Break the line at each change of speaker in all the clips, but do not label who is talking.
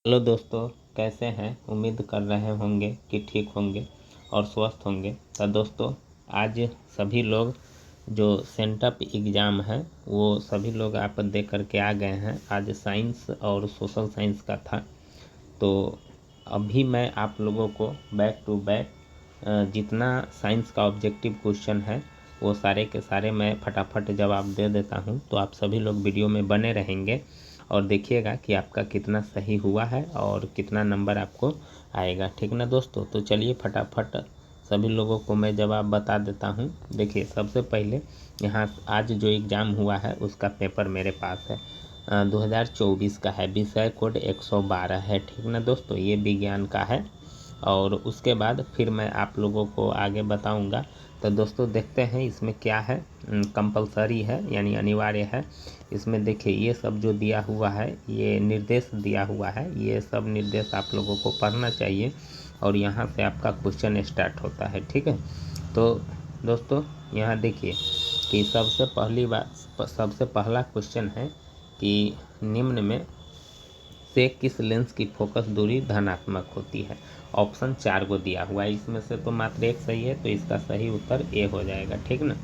Hello दोस्तों, कैसे हैं। उम्मीद कर रहे होंगे कि ठीक होंगे और स्वस्थ होंगे। तो दोस्तों, आज सभी लोग जो सेंटअप एग्ज़ाम है वो सभी लोग आप दे करके आ गए हैं। आज साइंस और सोशल साइंस का था। तो अभी मैं आप लोगों को बैक टू बैक जितना साइंस का ऑब्जेक्टिव क्वेश्चन है वो सारे के सारे मैं फटाफट जवाब दे देता हूं। तो आप सभी लोग वीडियो में बने रहेंगे और देखिएगा कि आपका कितना सही हुआ है और कितना नंबर आपको आएगा। ठीक ना दोस्तों। तो चलिए फटाफट सभी लोगों को मैं जवाब बता देता हूं। देखिए, सबसे पहले यहाँ आज जो एग्ज़ाम हुआ है उसका पेपर मेरे पास है। 2024 का है। विषय कोड 112 है। ठीक ना दोस्तों, ये विज्ञान का है। और उसके बाद फिर मैं आप लोगों को आगे बताऊंगा। तो दोस्तों देखते हैं इसमें क्या है। कंपलसरी है यानी अनिवार्य है। इसमें देखिए ये सब जो दिया हुआ है ये निर्देश दिया हुआ है। ये सब निर्देश आप लोगों को पढ़ना चाहिए और यहाँ से आपका क्वेश्चन स्टार्ट होता है। ठीक है। तो दोस्तों यहाँ देखिए कि सबसे पहला क्वेश्चन है कि निम्न में से किस लेंस की फोकस दूरी धनात्मक होती है। ऑप्शन 4 को दिया हुआ है, इसमें से तो मात्र एक सही है, तो इसका सही उत्तर ए हो जाएगा। ठीक ना।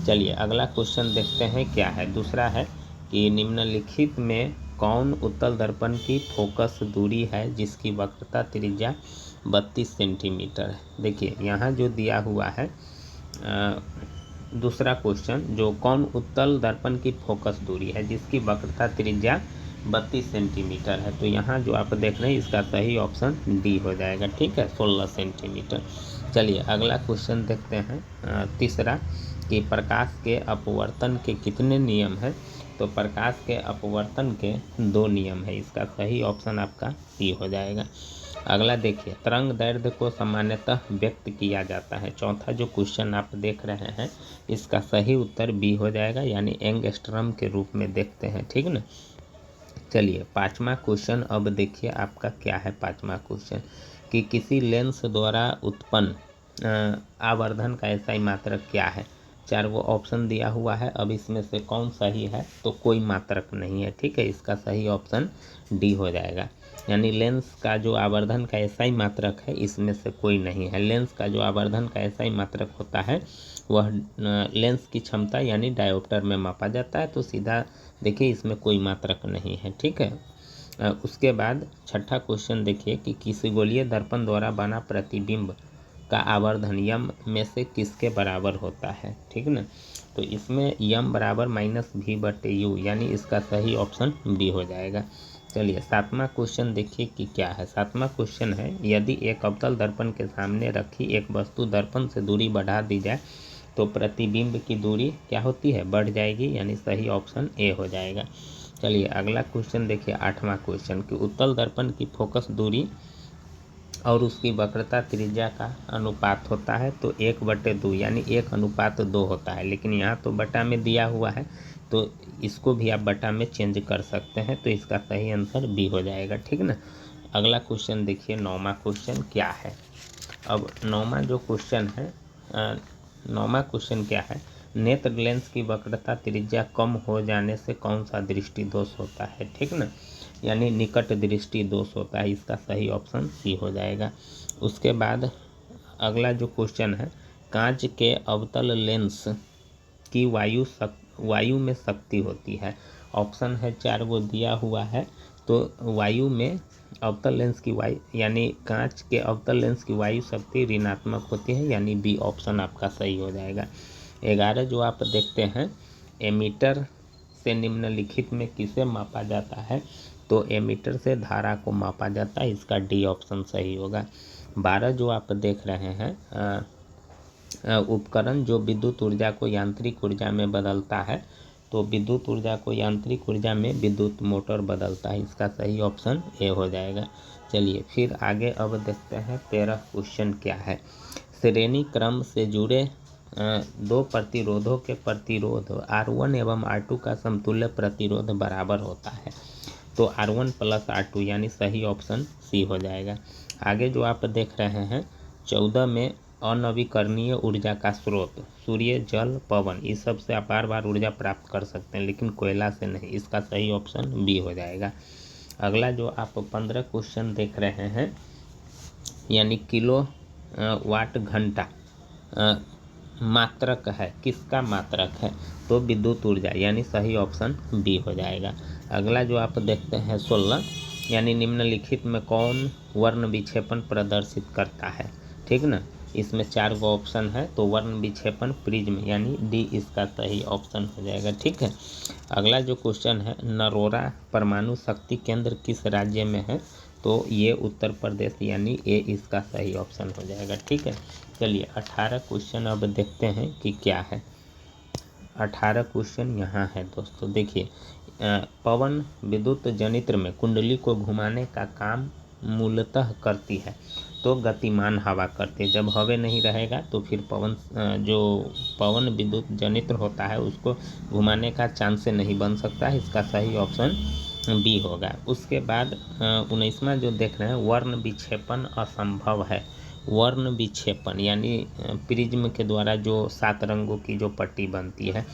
चलिए अगला क्वेश्चन देखते हैं क्या है। दूसरा है कि निम्नलिखित में कौन उत्तल दर्पण की फोकस दूरी है जिसकी वक्रता त्रिज्या 32 सेंटीमीटर है। देखिए यहाँ जो दिया हुआ है दूसरा क्वेश्चन, जो कौन उत्तल दर्पण की फोकस दूरी है जिसकी वक्रता त्रिज्या 32 सेंटीमीटर है। तो यहाँ जो आप देख रहे हैं इसका सही ऑप्शन डी हो जाएगा। ठीक है, 16 सेंटीमीटर। चलिए अगला क्वेश्चन देखते हैं। तीसरा कि प्रकाश के अपवर्तन के कितने नियम हैं। तो प्रकाश के अपवर्तन के 2 नियम है। इसका सही ऑप्शन आपका सी हो जाएगा। अगला देखिए, तरंग दैर्ध्य को सामान्यतः व्यक्त किया जाता है। चौथा जो क्वेश्चन आप देख रहे हैं इसका सही उत्तर बी हो जाएगा, यानी एंगस्ट्रम के रूप में देखते हैं। ठीक ना। चलिए पाँचवा क्वेश्चन अब देखिए आपका क्या है। पाँचवा क्वेश्चन कि किसी लेंस द्वारा उत्पन्न आवर्धन का SI मात्रक क्या है। 4 वो ऑप्शन दिया हुआ है। अब इसमें से कौन सही है, तो कोई मात्रक नहीं है। ठीक है, इसका सही ऑप्शन डी हो जाएगा। यानी लेंस का जो आवर्धन का SI मात्रक है इसमें से कोई नहीं है। लेंस का जो आवर्धन का SI मात्रक होता है वह लेंस की क्षमता यानी डायोप्टर में मापा जाता है। तो सीधा देखिए इसमें कोई मात्रक नहीं है। ठीक है। उसके बाद छठा क्वेश्चन देखिए कि किसी गोलीय दर्पण द्वारा बना प्रतिबिंब का आवर्धन यम में से किसके बराबर होता है। ठीक ना। तो इसमें यम बराबर -v/u, यानी इसका सही ऑप्शन बी हो जाएगा। चलिए सातवां क्वेश्चन देखिए कि क्या है। सातवां क्वेश्चन है, यदि एक अवतल दर्पण के सामने रखी एक वस्तु दर्पण से दूरी बढ़ा दी जाए तो प्रतिबिंब की दूरी क्या होती है, बढ़ जाएगी, यानी सही ऑप्शन ए हो जाएगा। चलिए अगला क्वेश्चन देखिए, आठवां क्वेश्चन कि उत्तल दर्पण की फोकस दूरी और उसकी वक्रता त्रिज्या का अनुपात होता है। तो 1/2 यानी 1:2 होता है, लेकिन यहाँ तो बटा में दिया हुआ है तो इसको भी आप बटा में चेंज कर सकते हैं। तो इसका सही आंसर बी हो जाएगा। ठीक ना। अगला क्वेश्चन देखिए, 9वां क्वेश्चन क्या है। अब 9वां जो क्वेश्चन है, 9वां क्वेश्चन क्या है, नेत्र लेंस की वक्रता त्रिज्या कम हो जाने से कौन सा दृष्टि दोष होता है। ठीक ना, यानी निकट दृष्टि दोष होता है। इसका सही ऑप्शन सी हो जाएगा। उसके बाद अगला जो क्वेश्चन है, कांच के अवतल लेंस की वायु में शक्ति होती है। ऑप्शन है 4 वो दिया हुआ है। तो वायु में अवतल लेंस की वायु यानी कांच के अवतल लेंस की वायु शक्ति ऋणात्मक होती है, यानी बी ऑप्शन आपका सही हो जाएगा। 11 जो आप देखते हैं, एमीटर से निम्नलिखित में किसे मापा जाता है। तो एमीटर से धारा को मापा जाता है। इसका डी ऑप्शन सही होगा। 12 जो आप देख रहे हैं, उपकरण जो विद्युत ऊर्जा को यांत्रिक ऊर्जा में बदलता है। तो विद्युत ऊर्जा को यांत्रिक ऊर्जा में विद्युत मोटर बदलता है। इसका सही ऑप्शन ए हो जाएगा। चलिए फिर आगे अब देखते हैं 13 क्वेश्चन क्या है। श्रेणी क्रम से जुड़े 2 प्रतिरोधों के प्रतिरोध R1 एवं R2 का समतुल्य प्रतिरोध बराबर होता है। तो R1 + R2 यानी सही ऑप्शन सी हो जाएगा। आगे जो आप देख रहे हैं 14 में अनवीकरणीय ऊर्जा का स्रोत सूर्य, जल, पवन, इस सब से आप बार बार ऊर्जा प्राप्त कर सकते हैं, लेकिन कोयला से नहीं। इसका सही ऑप्शन बी हो जाएगा। अगला जो आप 15 क्वेश्चन देख रहे हैं, यानी किलो वाट घंटा मात्रक है, किसका मात्रक है? तो विद्युत ऊर्जा, यानी सही ऑप्शन बी हो जाएगा। अगला जो आप देखते हैं 16, यानी निम्नलिखित में कौन वर्ण विक्षेपण प्रदर्शित करता है? ठीक ना, इसमें 4 गो ऑप्शन है, तो वर्ण विक्षेपण प्रिज्म, यानी डी इसका सही ऑप्शन हो जाएगा। ठीक है। अगला जो क्वेश्चन है, नरोरा परमाणु शक्ति केंद्र किस राज्य में है? तो ये उत्तर प्रदेश, यानी ए इसका सही ऑप्शन हो जाएगा। ठीक है। चलिए 18 क्वेश्चन अब देखते हैं कि क्या है। 18 क्वेश्चन यहाँ है दोस्तों, देखिए पवन विद्युत जनित्र में कुंडली को घुमाने का काम मूलतः करती है, तो गतिमान हवा करती है। जब हवा नहीं रहेगा तो फिर जो पवन विद्युत जनित्र होता है उसको घुमाने का चांस से नहीं बन सकता है, इसका सही ऑप्शन बी होगा। उसके बाद 19वां जो देख रहे हैं, वर्ण विक्षेपण असंभव है। वर्ण विक्षेपण यानी प्रिज्म के द्वारा जो 7 रंगों की जो पट्टी बनती है,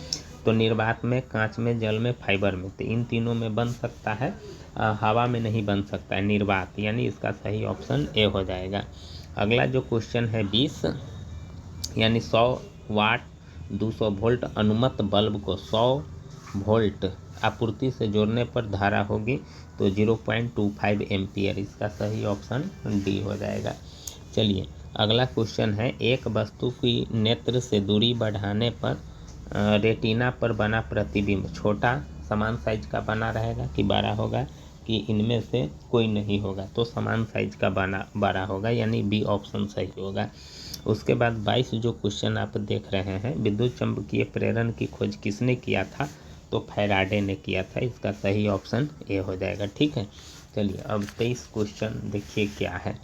तो निर्वात में, कांच में, जल में, फाइबर में, तो इन तीनों में बन सकता है, हवा में नहीं बन सकता है, निर्वात, यानी इसका सही ऑप्शन ए हो जाएगा। अगला जो क्वेश्चन है 20, यानी 100 वाट 200 वोल्ट अनुमत बल्ब को 100 वोल्ट आपूर्ति से जोड़ने पर धारा होगी, तो 0.25 एम्पियर, इसका सही ऑप्शन डी हो जाएगा। चलिए अगला क्वेश्चन है, एक वस्तु की नेत्र से दूरी बढ़ाने पर रेटिना पर बना प्रतिबिंब छोटा समान साइज का बना रहेगा कि बड़ा होगा, कि इनमें से कोई नहीं होगा? तो समान साइज का बड़ा होगा, यानी बी ऑप्शन सही होगा। उसके बाद 22 जो क्वेश्चन आप देख रहे हैं, विद्युत चुम्बकीय प्रेरण की खोज किसने किया था? तो फैराडे ने किया था, इसका सही ऑप्शन ए हो जाएगा। ठीक है। चलिए अब 23 क्वेश्चन देखिए क्या है।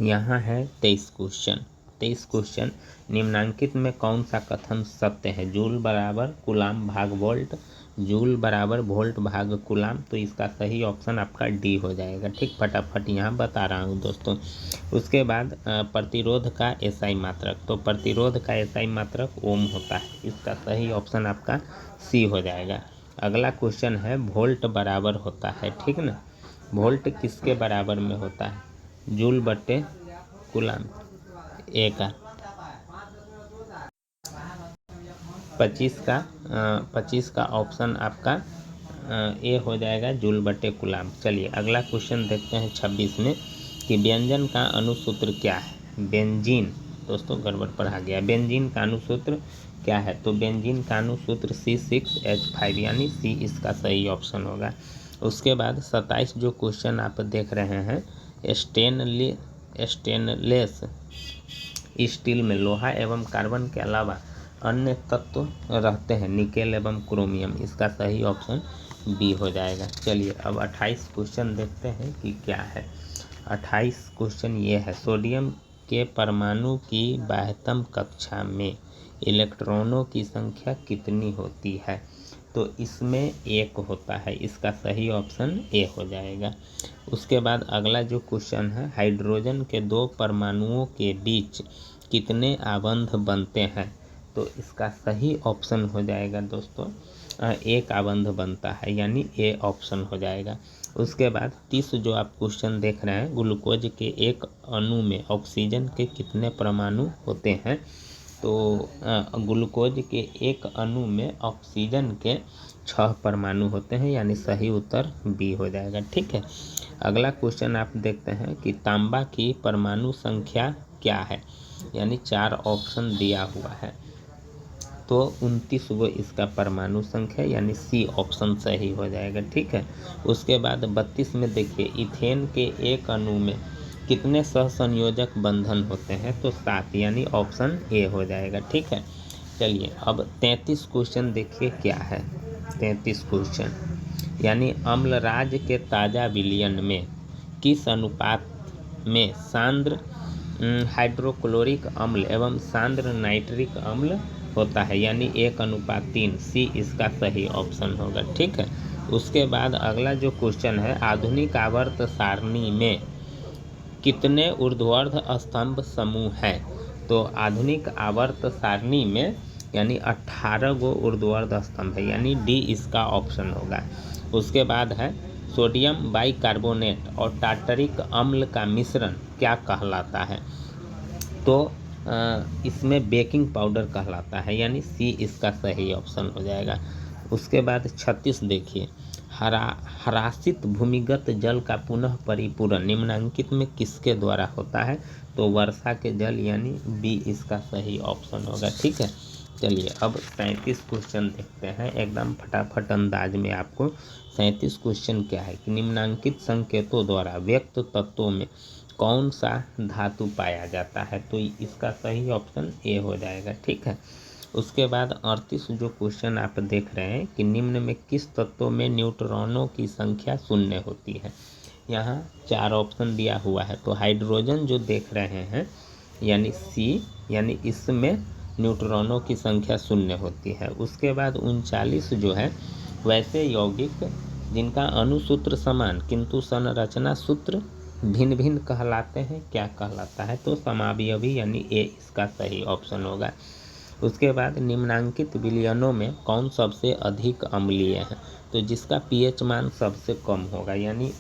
यहाँ है 23 क्वेश्चन। 23 क्वेश्चन, निम्नांकित में कौन सा कथन सत्य है? जूल बराबर कूलाम भाग वोल्ट, जूल बराबर वोल्ट भाग कूलाम, तो इसका सही ऑप्शन आपका डी हो जाएगा। ठीक, फटाफट यहाँ बता रहा हूँ दोस्तों। उसके बाद प्रतिरोध का एसआई मात्रक, तो प्रतिरोध का एसआई मात्रक ओम होता है, इसका सही ऑप्शन आपका सी हो जाएगा। अगला क्वेश्चन है, वोल्ट बराबर होता है, ठीक ना, वोल्ट किसके बराबर में होता है? जूल बटे कूलाम, ए का 25 का ऑप्शन आपका ए हो जाएगा, जूल बटे कूलाम। चलिए अगला क्वेश्चन देखते हैं 26 में, कि व्यंजन का अनुसूत्र क्या है? बेंजीन, दोस्तों गड़बड़ पढ़ा गया, बेंजीन का अनुसूत्र क्या है? तो बेंजीन का अनुसूत्र C6H5, यानी सी इसका सही ऑप्शन होगा। उसके बाद 27 जो क्वेश्चन आप देख रहे हैं, स्टेनलेस स्टील में लोहा एवं कार्बन के अलावा अन्य तत्व रहते हैं, निकेल एवं क्रोमियम, इसका सही ऑप्शन बी हो जाएगा। चलिए अब 28 क्वेश्चन देखते हैं कि क्या है। 28 क्वेश्चन ये है, सोडियम के परमाणु की बाह्यतम कक्षा में इलेक्ट्रॉनों की संख्या कितनी होती है? तो इसमें 1 होता है, इसका सही ऑप्शन ए हो जाएगा। उसके बाद अगला जो क्वेश्चन है, हाइड्रोजन के 2 परमाणुओं के बीच कितने आबंध बनते हैं? तो इसका सही ऑप्शन हो जाएगा दोस्तों, 1 आबंध बनता है, यानी ए ऑप्शन हो जाएगा। उसके बाद 30 जो आप क्वेश्चन देख रहे हैं, ग्लूकोज के एक अणु में ऑक्सीजन के कितने परमाणु होते हैं? तो ग्लूकोज के एक अणु में ऑक्सीजन के 6 परमाणु होते हैं, यानी सही उत्तर बी हो जाएगा। ठीक है। अगला क्वेश्चन आप देखते हैं कि तांबा की परमाणु संख्या क्या है? यानी 4 ऑप्शन दिया हुआ है, तो 29 गो इसका परमाणु संख्या, यानी सी ऑप्शन सही हो जाएगा। ठीक है। उसके बाद 32 में देखिए, इथेन के एक अणु में कितने सहसंयोजक बंधन होते हैं? तो 7, यानी ऑप्शन ए हो जाएगा। ठीक है। चलिए अब 33 क्वेश्चन देखिए क्या है। 33 क्वेश्चन, यानी अम्लराज के ताज़ा विलयन में किस अनुपात में सांद्र हाइड्रोक्लोरिक अम्ल एवं सांद्र नाइट्रिक अम्ल होता है? यानी 1:3, सी इसका सही ऑप्शन होगा। ठीक है। उसके बाद अगला जो क्वेश्चन है, आधुनिक आवर्त सारणी में कितने ऊर्ध्वाधर स्तंभ समूह हैं? तो आधुनिक आवर्त सारणी में यानी 18 गो ऊर्ध्वाधर स्तंभ है, यानी डी इसका ऑप्शन होगा। उसके बाद है सोडियम बाइकार्बोनेट और टार्टरिक अम्ल का मिश्रण क्या कहलाता है? तो इसमें बेकिंग पाउडर कहलाता है, यानी सी इसका सही ऑप्शन हो जाएगा। उसके बाद 36 देखिए, हरासित भूमिगत जल का पुनः परिपूरण निम्नलिखित में किसके द्वारा होता है? तो वर्षा के जल, यानी बी इसका सही ऑप्शन होगा। ठीक है, चलिए अब 37 क्वेश्चन देखते हैं एकदम फटाफट अंदाज में। आपको 37 क्वेश्चन क्या है कि निम्नलिखित संकेतों द्वारा व्यक्त तत्वों में कौन सा धातु पाया जाता है? तो इसका सही ऑप्शन ए हो जाएगा। ठीक है, उसके बाद 38 जो क्वेश्चन आप देख रहे हैं कि निम्न में किस तत्व में न्यूट्रॉनों की संख्या शून्य होती है? यहाँ 4 ऑप्शन दिया हुआ है। तो हाइड्रोजन जो देख रहे हैं यानी सी, यानी इसमें न्यूट्रॉनों की संख्या शून्य होती है। उसके बाद 39 जो है वैसे यौगिक जिनका अणुसूत्र समान किंतु संरचना सूत्र भिन्न भिन्न कहलाते हैं, क्या कहलाता है? तो समावयवी, यानी ए इसका सही ऑप्शन होगा। उसके बाद निम्नांकित विलयनों में कौन सबसे अधिक अम्लीय है? तो जिसका पीएच मान सबसे कम होगा, यानी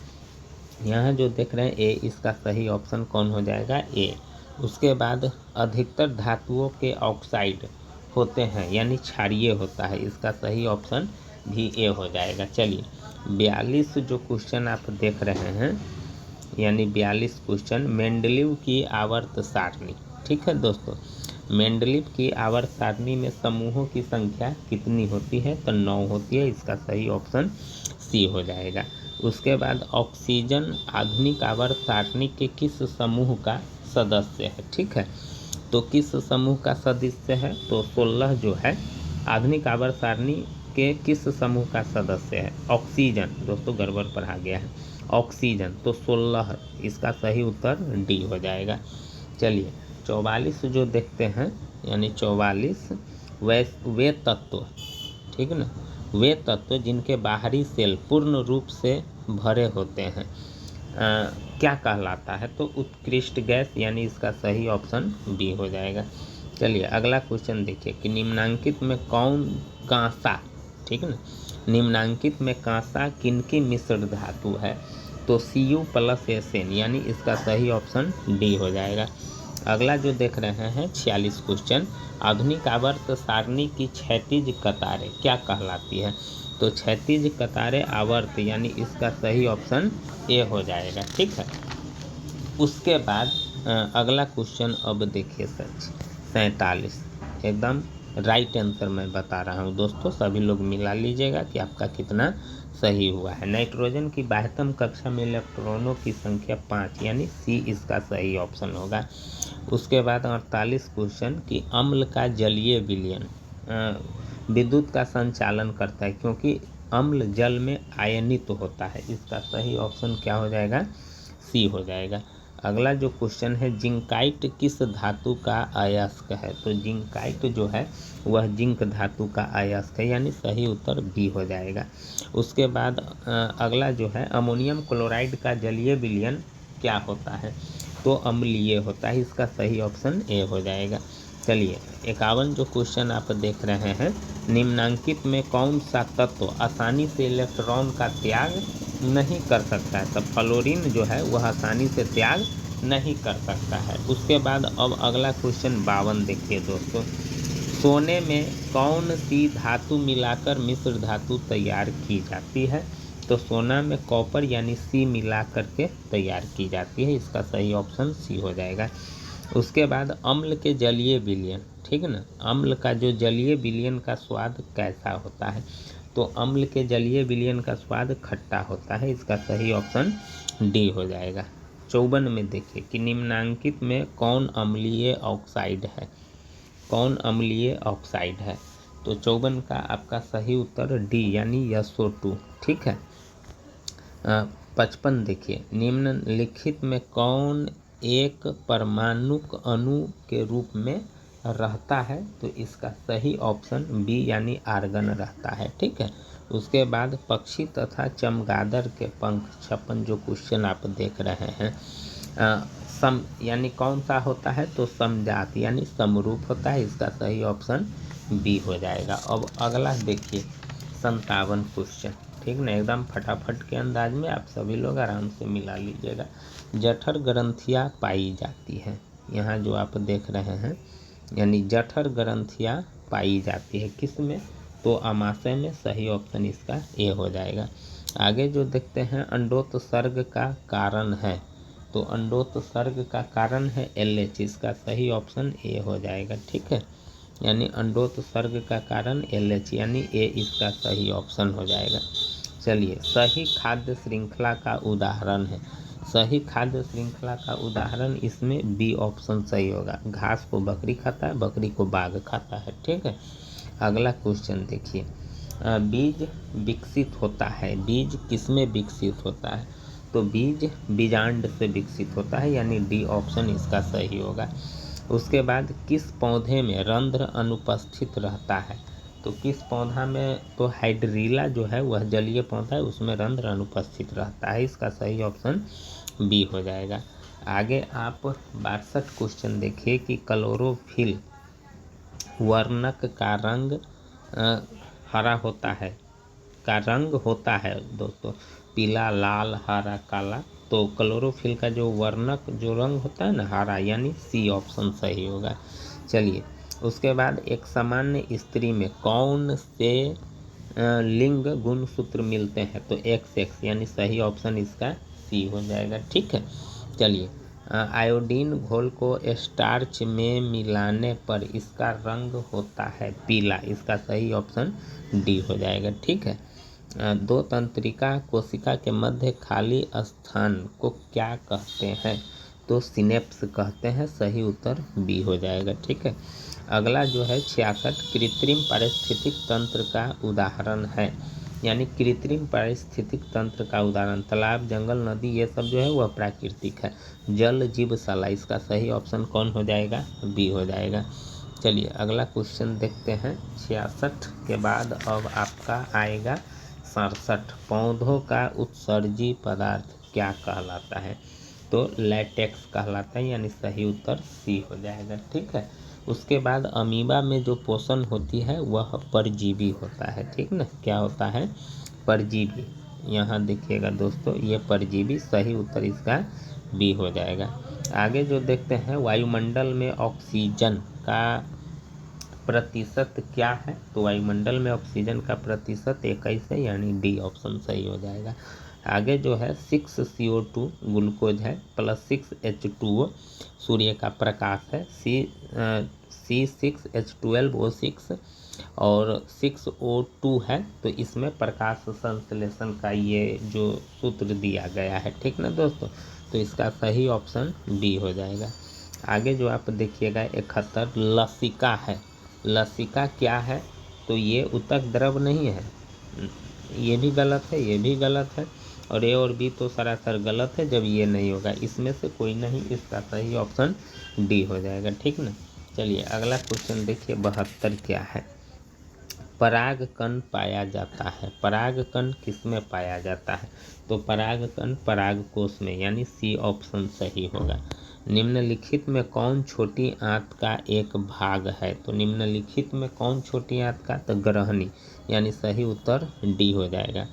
यहाँ जो देख रहे हैं ए इसका सही ऑप्शन कौन हो जाएगा? ए। उसके बाद अधिकतर धातुओं के ऑक्साइड होते हैं, यानी क्षारीय होता है, इसका सही ऑप्शन भी ए हो जाएगा। चलिए 42 जो क्वेश्चन आप देख रहे हैं, यानी 42 क्वेश्चन मेंडलीव की आवर्त सारणी। ठीक है दोस्तों, मेंडलीव की आवर्त सारणी में समूहों की संख्या कितनी होती है? तो 9 होती है, इसका सही ऑप्शन सी हो जाएगा। उसके बाद ऑक्सीजन आधुनिक आवर्त सारणी के किस समूह का सदस्य है? ठीक है, तो किस समूह का सदस्य है? तो 16 जो है आधुनिक आवर्त सारणी के किस समूह का सदस्य है? ऑक्सीजन। दोस्तों गड़बड़ पढ़ा गया है, ऑक्सीजन। तो 16 इसका सही उत्तर डी हो जाएगा। चलिए 44 जो देखते हैं, यानी 44 वे तत्व, ठीक ना, वे तत्व जिनके बाहरी सेल पूर्ण रूप से भरे होते हैं क्या कहलाता है? तो उत्कृष्ट गैस, यानी इसका सही ऑप्शन बी हो जाएगा। चलिए अगला क्वेश्चन देखिए कि निम्नांकित में कौन कांसा, ठीक ना, निम्नांकित में कांसा किनकी मिश्र धातु है? तो Cu+Sn, यानी इसका सही ऑप्शन डी हो जाएगा। अगला जो देख रहे हैं 46 क्वेश्चन, आधुनिक आवर्त सारणी की क्षैतिज कतारें क्या कहलाती है? तो क्षैतिज कतारें आवर्त, यानी इसका सही ऑप्शन ए हो जाएगा। ठीक है, उसके बाद अगला क्वेश्चन अब देखिए 47 एकदम राइट आंसर मैं बता रहा हूँ दोस्तों, सभी लोग मिला लीजिएगा कि आपका कितना सही हुआ है। नाइट्रोजन की बाह्यतम कक्षा में इलेक्ट्रॉनों की संख्या 5, यानी सी इसका सही ऑप्शन होगा। उसके बाद 48 क्वेश्चन कि अम्ल का जलीय विलयन विद्युत का संचालन करता है क्योंकि अम्ल जल में आयनित होता है, इसका सही ऑप्शन क्या हो जाएगा? सी हो जाएगा। अगला जो क्वेश्चन है जिंकाइट किस धातु का अयस्क है? तो जिंकाइट जो है वह जिंक धातु का अयस्क है, यानी सही उत्तर बी हो जाएगा। उसके बाद अगला जो है अमोनियम क्लोराइड का जलीय विलयन क्या होता है? तो अम्लीय होता है, इसका सही ऑप्शन ए हो जाएगा। चलिए 51 जो क्वेश्चन आप देख रहे हैं, निम्नांकित में कौन सा तत्व आसानी से इलेक्ट्रॉन का त्याग नहीं कर सकता है? तो फ्लोरीन जो है वह आसानी से त्याग नहीं कर सकता है। उसके बाद अब अगला क्वेश्चन 52 देखिए दोस्तों, सोने में कौन सी धातु मिलाकर मिश्र धातु तैयार की जाती है? तो सोना में कॉपर, यानी सी मिला करके तैयार की जाती है, इसका सही ऑप्शन सी हो जाएगा। उसके बाद अम्ल के जलीय विलयन, ठीक है ना, अम्ल का जो जलीय विलयन का स्वाद कैसा होता है? तो अम्ल के जलीय विलयन का स्वाद खट्टा होता है, इसका सही ऑप्शन डी हो जाएगा। 54 में देखिए कि निम्नांकित में कौन अम्लीय ऑक्साइड है? कौन अम्लीय ऑक्साइड है? तो 54 का आपका सही उत्तर डी, यानी SO2। ठीक है, 55 देखिए, निम्नलिखित में कौन एक परमाणुक अणु के रूप में रहता है? तो इसका सही ऑप्शन बी, यानी आर्गन रहता है। ठीक है, उसके बाद पक्षी तथा चमगादड़ के पंख 56 जो क्वेश्चन आप देख रहे हैं, सम यानी कौन सा होता है? तो समजात, यानी समरूप होता है, इसका सही ऑप्शन बी हो जाएगा। अब अगला देखिए 57 क्वेश्चन, ठीक ना, एकदम फटाफट के अंदाज में आप सभी लोग आराम से मिला लीजिएगा। जठर ग्रंथियाँ पाई जाती हैं, यहाँ जो आप देख रहे हैं, यानी जठर ग्रंथियाँ पाई जाती है किस में, तो अमाशय में। सही ऑप्शन इसका ए हो जाएगा। आगे जो देखते हैं, अंडोत्सर्ग का कारण है, तो अंडोत्सर्ग का कारण है LH, इसका सही ऑप्शन ए हो जाएगा। ठीक है, यानी अंडोत्सर्ग का कारण LH, यानी ए इसका सही ऑप्शन हो जाएगा। चलिए, सही खाद्य श्रृंखला का उदाहरण है, सही खाद्य श्रृंखला का उदाहरण इसमें बी ऑप्शन सही होगा। घास को बकरी खाता है, बकरी को बाघ खाता है। ठीक है, अगला क्वेश्चन देखिए, बीज विकसित होता है, बीज किसमें विकसित होता है, तो बीज बीजांड से विकसित होता है, यानी डी ऑप्शन इसका सही होगा। उसके बाद किस पौधे में रंध्र अनुपस्थित रहता है, तो किस पौधा में, तो हाइड्रीला जो है वह जलीय पौधा है, उसमें रंध्र अनुपस्थित रहता है, इसका सही ऑप्शन बी हो जाएगा। आगे आप 62 क्वेश्चन देखिए कि क्लोरोफिल वर्णक का रंग हरा होता है, का रंग होता है दोस्तों, पीला, लाल, हरा, काला। तो क्लोरोफिल का जो वर्णक जो रंग होता है ना, हरा, यानी सी ऑप्शन सही होगा। चलिए, उसके बाद एक सामान्य स्त्री में कौन से लिंग गुणसूत्र मिलते हैं, तो XX, यानी सही ऑप्शन इसका सी हो जाएगा। ठीक है, चलिए, आयोडीन घोल को स्टार्च में मिलाने पर इसका रंग होता है पीला, इसका सही ऑप्शन डी हो जाएगा। ठीक है, दो तंत्रिका कोशिका के मध्य खाली स्थान को क्या कहते हैं, तो सिनेप्स कहते हैं, सही उत्तर बी हो जाएगा। ठीक है, अगला जो है 66, कृत्रिम पारिस्थितिक तंत्र का उदाहरण है, यानी कृत्रिम पारिस्थितिक तंत्र का उदाहरण तालाब, जंगल, नदी, ये सब जो है वह प्राकृतिक है। जल जीवशाला, इसका सही ऑप्शन कौन हो जाएगा, बी हो जाएगा। चलिए, अगला क्वेश्चन देखते हैं। 66 के बाद अब आपका आएगा 67, पौधों का उत्सर्जी पदार्थ क्या कहलाता है, तो लैटेक्स कहलाता है, यानी सही उत्तर सी हो जाएगा। ठीक है, उसके बाद अमीबा में जो पोषण होती है वह परजीवी होता है। ठीक ना, क्या होता है, परजीवी। यहाँ देखिएगा दोस्तों, ये परजीवी, सही उत्तर इसका बी हो जाएगा। आगे जो देखते हैं, वायुमंडल में ऑक्सीजन का प्रतिशत क्या है, तो वायुमंडल में ऑक्सीजन का प्रतिशत 21 है, यानी डी ऑप्शन सही हो जाएगा। आगे जो है 6CO2 ग्लूकोज है, प्लस 6H2O सूर्य का प्रकाश है, C6H12O6 और 6O2 है, तो इसमें प्रकाश संश्लेषण का ये जो सूत्र दिया गया है। ठीक ना दोस्तों, तो इसका सही ऑप्शन बी हो जाएगा। आगे जो आप देखिएगा 71, लसिका है, लसिका क्या है, तो ये ऊतक द्रव नहीं है, ये भी गलत है, ये भी गलत है, और ए और बी तो सरासर गलत है जब ये नहीं होगा, इसमें से कोई नहीं, इसका सही ऑप्शन डी हो जाएगा। ठीक ना, चलिए अगला क्वेश्चन देखिए, 72 क्या है, परागकण पाया जाता है, परागकण किसमें पाया जाता है, तो परागकण परागकोश में, यानी सी ऑप्शन सही होगा। निम्नलिखित में कौन छोटी आंत का एक भाग है, तो निम्नलिखित में कौन छोटी आंत का, तो ग्रहणी, यानी सही उत्तर डी हो जाएगा।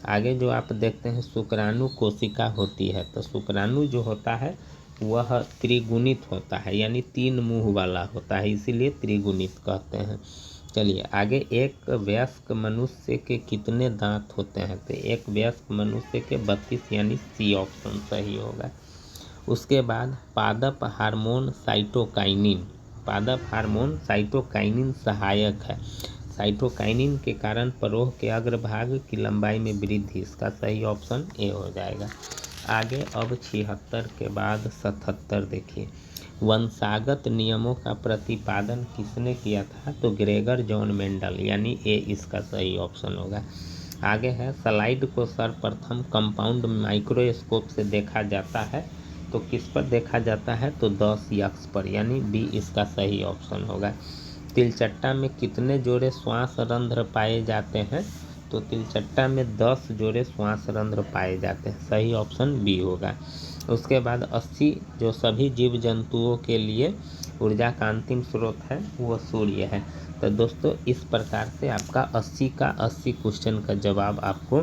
आगे जो आप देखते हैं, शुक्राणु कोशिका होती है, तो शुक्राणु जो होता है वह त्रिगुणित होता है, यानी 3 मुंह वाला होता है, इसीलिए त्रिगुणित कहते हैं। चलिए आगे, एक वयस्क मनुष्य के कितने दांत होते हैं, तो एक वयस्क मनुष्य के 32, यानी सी ऑप्शन सही होगा। उसके बाद पादप हार्मोन साइटोकाइनिन, पादप हार्मोन साइटोकाइनिन सहायक है, साइटोकाइनिन के कारण परोह के अग्रभाग की लंबाई में वृद्धि, इसका सही ऑप्शन ए हो जाएगा। आगे अब 76 के बाद 77 देखिए, वंशागत नियमों का प्रतिपादन किसने किया था, तो ग्रेगर जॉन मेंडल, यानी ए इसका सही ऑप्शन होगा। आगे है, स्लाइड को सर्वप्रथम कंपाउंड माइक्रोस्कोप से देखा जाता है, तो किस पर देखा जाता है, तो 10 अक्ष पर, यानी बी इसका सही ऑप्शन होगा। तिलचट्टा में कितने जोड़े श्वास रंध्र पाए जाते हैं, तो तिलचट्टा में 10 जोड़े श्वास रंध्र पाए जाते हैं, सही ऑप्शन बी होगा। उसके बाद 80, जो सभी जीव जंतुओं के लिए ऊर्जा का अंतिम स्रोत है वो सूर्य है, तो दोस्तों इस प्रकार से आपका 80 का 80 क्वेश्चन का जवाब आपको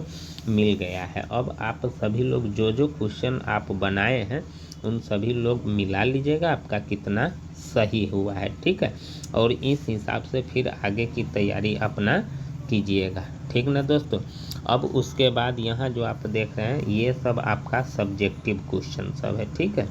मिल गया है। अब आप सभी लोग जो जो क्वेश्चन आप बनाए हैं उन सभी लोग मिला लीजिएगा आपका कितना सही हुआ है, ठीक है। और इस हिसाब से फिर आगे की तैयारी अपना कीजिएगा, ठीक ना दोस्तों। अब उसके बाद यहाँ जो आप देख रहे हैं ये सब आपका सब्जेक्टिव क्वेश्चन सब है, ठीक है।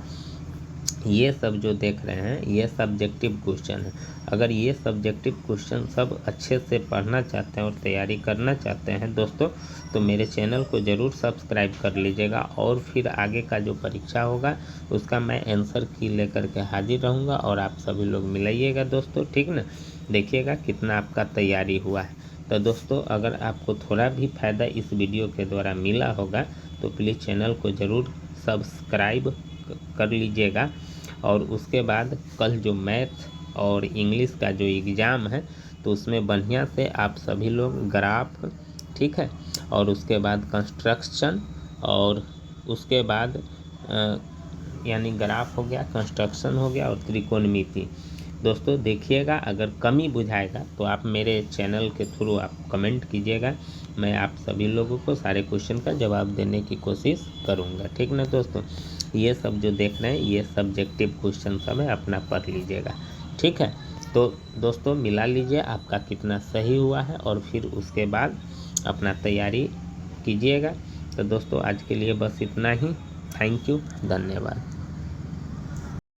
ये सब जो देख रहे हैं ये सब्जेक्टिव क्वेश्चन है। अगर ये सब्जेक्टिव क्वेश्चन सब अच्छे से पढ़ना चाहते हैं और तैयारी करना चाहते हैं दोस्तों, तो मेरे चैनल को ज़रूर सब्सक्राइब कर लीजिएगा। और फिर आगे का जो परीक्षा होगा उसका मैं आंसर की लेकर के हाजिर रहूँगा और आप सभी लोग मिलाइएगा दोस्तों, ठीक ना। देखिएगा कितना आपका तैयारी हुआ है। तो दोस्तों अगर आपको थोड़ा भी फ़ायदा इस वीडियो के द्वारा मिला होगा तो प्लीज़ चैनल को ज़रूर सब्सक्राइब कर लीजिएगा। और उसके बाद कल जो मैथ और इंग्लिश का जो एग्ज़ाम है तो उसमें बढ़िया से आप सभी लोग ग्राफ, ठीक है, और उसके बाद कंस्ट्रक्शन और उसके बाद यानी ग्राफ हो गया, कंस्ट्रक्शन हो गया और त्रिकोणमिति दोस्तों देखिएगा। अगर कमी बुझाएगा तो आप मेरे चैनल के थ्रू आप कमेंट कीजिएगा, मैं आप सभी लोगों को सारे क्वेश्चन का जवाब देने की कोशिश करूँगा, ठीक ना दोस्तों। ये सब जो देख रहे हैं ये सब्जेक्टिव क्वेश्चन सब है, अपना पढ़ लीजिएगा, ठीक है। तो दोस्तों मिला लीजिए आपका कितना सही हुआ है और फिर उसके बाद अपना तैयारी कीजिएगा। तो दोस्तों आज के लिए बस इतना ही। थैंक यू, धन्यवाद।